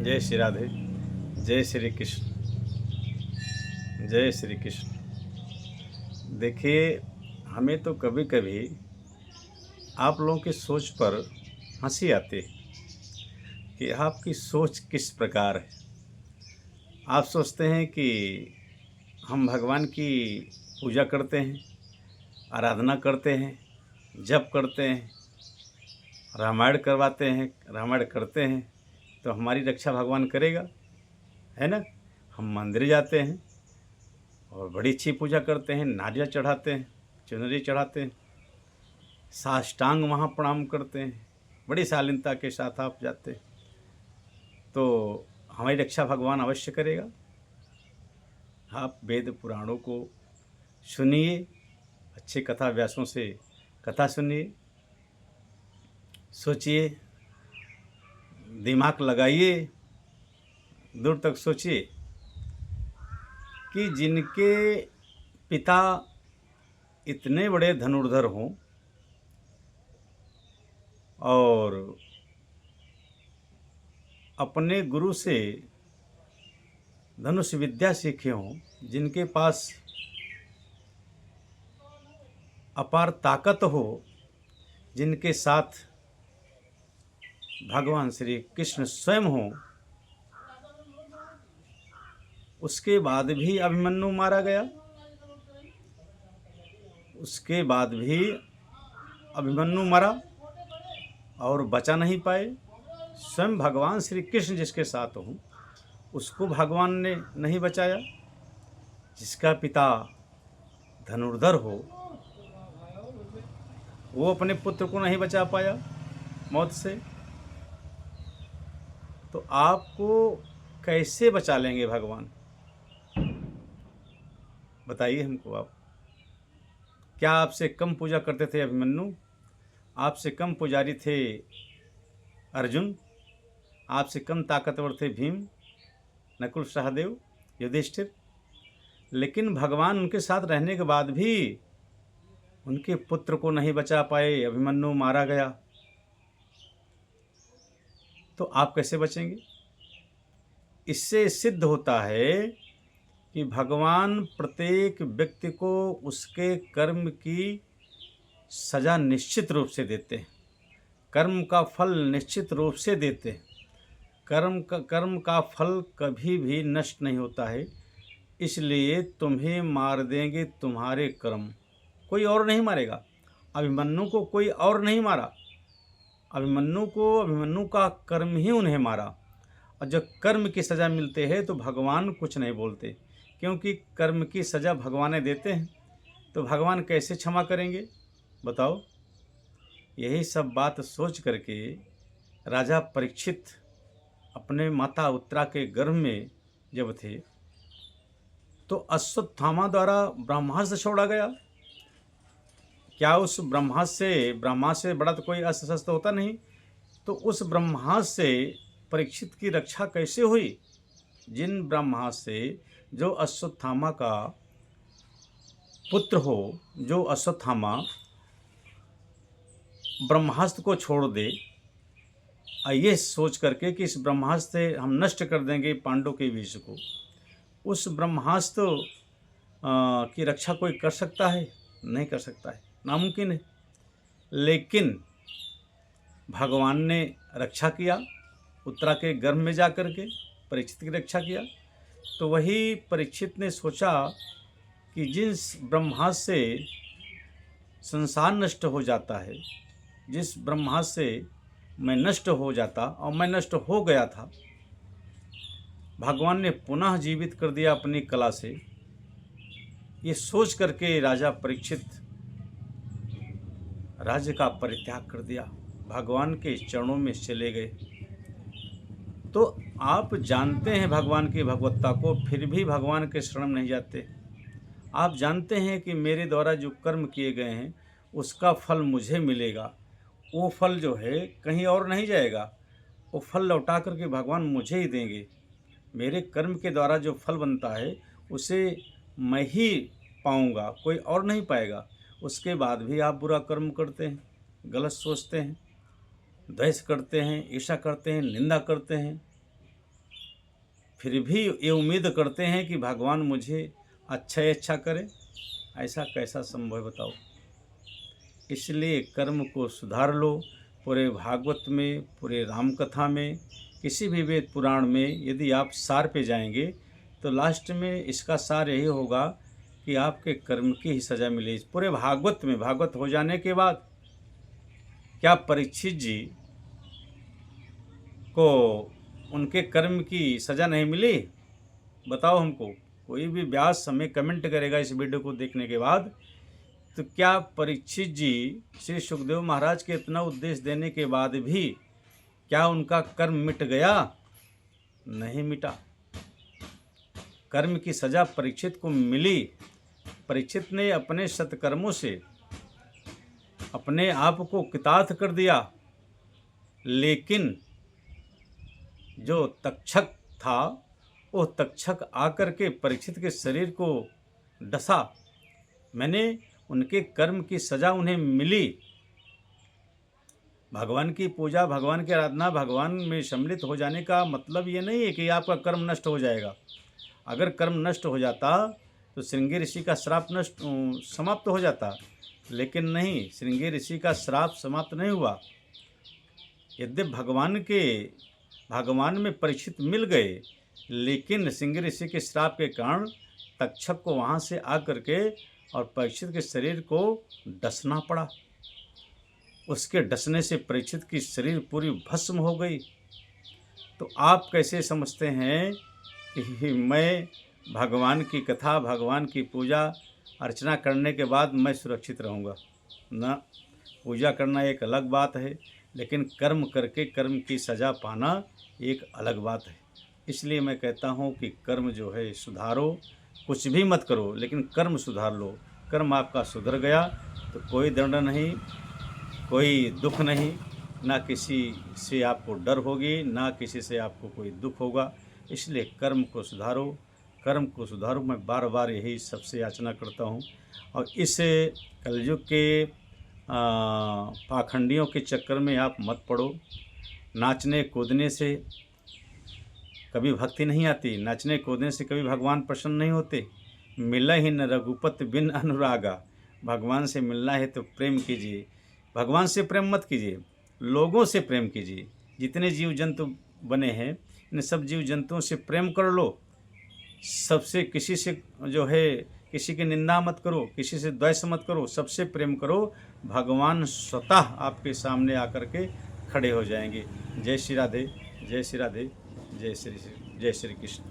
जय श्री राधे। जय श्री कृष्ण। जय श्री कृष्ण। देखिए, हमें तो कभी कभी आप लोगों की सोच पर हंसी आती है कि आपकी सोच किस प्रकार है। आप सोचते हैं कि हम भगवान की पूजा करते हैं, आराधना करते हैं, जप करते हैं, रामायण करवाते हैं, रामायण करते हैं तो हमारी रक्षा भगवान करेगा, है ना। हम मंदिर जाते हैं और बड़ी अच्छी पूजा करते हैं, नारियल चढ़ाते हैं, चुनरी चढ़ाते हैं, साष्टांग वहाँ प्रणाम करते हैं, बड़ी शालीनता के साथ आप जाते हैं तो हमारी रक्षा भगवान अवश्य करेगा। आप वेद पुराणों को सुनिए, अच्छे कथा व्यासों से कथा सुनिए, सोचिए, दिमाग लगाइए, दूर तक सोचिए कि जिनके पिता इतने बड़े धनुर्धर हों और अपने गुरु से धनुष विद्या सीखे हों, जिनके पास अपार ताकत हो, जिनके साथ भगवान श्री कृष्ण स्वयं हों, उसके बाद भी अभिमन्यु मारा गया। उसके बाद भी अभिमन्यु मरा और बचा नहीं पाए। स्वयं भगवान श्री कृष्ण जिसके साथ हों उसको भगवान ने नहीं बचाया। जिसका पिता धनुर्धर हो वो अपने पुत्र को नहीं बचा पाया मौत से, तो आपको कैसे बचा लेंगे भगवान? बताइए हमको। आप क्या आपसे कम पूजा करते थे अभिमन्यु? आपसे कम पुजारी थे अर्जुन? आपसे कम ताकतवर थे भीम, नकुल, सहदेव, युधिष्ठिर? लेकिन भगवान उनके साथ रहने के बाद भी उनके पुत्र को नहीं बचा पाए, अभिमन्यु मारा गया, तो आप कैसे बचेंगे? इससे सिद्ध होता है कि भगवान प्रत्येक व्यक्ति को उसके कर्म की सजा निश्चित रूप से देते हैं, कर्म का फल निश्चित रूप से देते हैं। कर्म का फल कभी भी नष्ट नहीं होता है, इसलिए तुम्हें मार देंगे तुम्हारे कर्म, कोई और नहीं मारेगा। अभिमन्यु को कोई और नहीं मारा, अभिमन्यु का कर्म ही उन्हें मारा। और जब कर्म की सज़ा मिलते हैं तो भगवान कुछ नहीं बोलते, क्योंकि कर्म की सज़ा भगवान देते हैं, तो भगवान कैसे क्षमा करेंगे बताओ? यही सब बात सोच करके राजा परीक्षित अपने माता उत्तरा के गर्भ में जब थे तो अश्वत्थामा द्वारा ब्रह्मास्त्र छोड़ा गया। क्या उस ब्रह्मास्त्र से बड़ा तो कोई अस्त्र शस्त्र होता नहीं, तो उस ब्रह्मास्त्र से परीक्षित की रक्षा कैसे हुई? जिन ब्रह्मास्त्र से जो अश्वत्थामा का पुत्र हो, जो अश्वत्थामा ब्रह्मास्त्र को छोड़ दे, ये सोच करके कि इस ब्रह्मास्त्र से हम नष्ट कर देंगे पांडवों के विष को, उस ब्रह्मास्त्र की रक्षा कोई कर सकता है? नहीं कर सकता है, नामुमकिन है। लेकिन भगवान ने रक्षा किया, उत्तरा के गर्भ में जा कर के परीक्षित की रक्षा किया। तो वही परीक्षित ने सोचा कि जिस ब्रह्मास्त्र से संसार नष्ट हो जाता है, जिस ब्रह्मास्त्र से मैं नष्ट हो जाता और मैं नष्ट हो गया था, भगवान ने पुनः जीवित कर दिया अपनी कला से। ये सोच करके राजा परीक्षित राज्य का परित्याग कर दिया, भगवान के चरणों में चले गए। तो आप जानते हैं भगवान की भगवत्ता को, फिर भी भगवान के शरण नहीं जाते। आप जानते हैं कि मेरे द्वारा जो कर्म किए गए हैं उसका फल मुझे मिलेगा, वो फल जो है कहीं और नहीं जाएगा, वो फल लौटा करके भगवान मुझे ही देंगे। मेरे कर्म के द्वारा जो फल बनता है उसे मैं ही पाऊंगा, कोई और नहीं पाएगा। उसके बाद भी आप बुरा कर्म करते हैं, गलत सोचते हैं, द्वेष करते हैं, ईर्ष्या करते हैं, निंदा करते हैं, फिर भी ये उम्मीद करते हैं कि भगवान मुझे अच्छा ही अच्छा करे। ऐसा कैसा संभव है बताओ। इसलिए कर्म को सुधार लो। पूरे भागवत में, पूरे राम कथा में, किसी भी वेद पुराण में यदि आप सार पे जाएंगे तो लास्ट में इसका सार यही होगा कि आपके कर्म की ही सज़ा मिले। पूरे भागवत में, भागवत हो जाने के बाद क्या परीक्षित जी को उनके कर्म की सज़ा नहीं मिली? बताओ हमको। कोई भी व्यास हमें कमेंट करेगा इस वीडियो को देखने के बाद, तो क्या परीक्षित जी श्री सुखदेव महाराज के इतना उपदेश देने के बाद भी क्या उनका कर्म मिट गया? नहीं मिटा। कर्म की सज़ा परीक्षित को मिली। परीक्षित ने अपने सत्कर्मों से अपने आप को कृतार्थ कर दिया, लेकिन जो तक्षक था वो तक्षक आकर के परीक्षित के शरीर को डसा। मैंने उनके कर्म की सज़ा उन्हें मिली। भगवान की पूजा, भगवान की आराधना, भगवान में सम्मिलित हो जाने का मतलब ये नहीं है कि आपका कर्म नष्ट हो जाएगा। अगर कर्म नष्ट हो जाता तो श्रृंगी ऋषि का श्राप समाप्त हो जाता, लेकिन नहीं, श्रृंगी ऋषि का श्राप समाप्त नहीं हुआ। यद्यपि भगवान में परीक्षित मिल गए, लेकिन श्रृंगी ऋषि के श्राप के कारण तक्षक को वहाँ से आकर के और परीक्षित के शरीर को डसना पड़ा। उसके डसने से परीक्षित की शरीर पूरी भस्म हो गई। तो आप कैसे समझते हैं कि मैं भगवान की कथा, भगवान की पूजा अर्चना करने के बाद मैं सुरक्षित रहूँगा? ना, पूजा करना एक अलग बात है, लेकिन कर्म करके कर्म की सज़ा पाना एक अलग बात है। इसलिए मैं कहता हूँ कि कर्म जो है सुधारो। कुछ भी मत करो, लेकिन कर्म सुधार लो। कर्म आपका सुधर गया तो कोई दंड नहीं, कोई दुख नहीं, ना किसी से आपको डर होगी, ना किसी से आपको कोई दुख होगा। इसलिए कर्म को सुधारो, कर्म को सुधारो। मैं बार बार यही सबसे याचना करता हूँ। और इस कलयुग के पाखंडियों के चक्कर में आप मत पड़ो। नाचने कूदने से कभी भक्ति नहीं आती, नाचने कूदने से कभी भगवान प्रसन्न नहीं होते। मिला ही न रघुपति बिन अनुरागा। भगवान से मिलना है तो प्रेम कीजिए। भगवान से प्रेम मत कीजिए, लोगों से प्रेम कीजिए। जितने जीव जंतु बने हैं, इन सब जीव जंतुओं से प्रेम कर लो। सबसे, किसी से जो है, किसी की निंदा मत करो, किसी से द्वेष मत करो, सबसे प्रेम करो। भगवान स्वतः आपके सामने आकर के खड़े हो जाएंगे। जय श्री राधे, जय श्री राधे, जय श्री कृष्ण।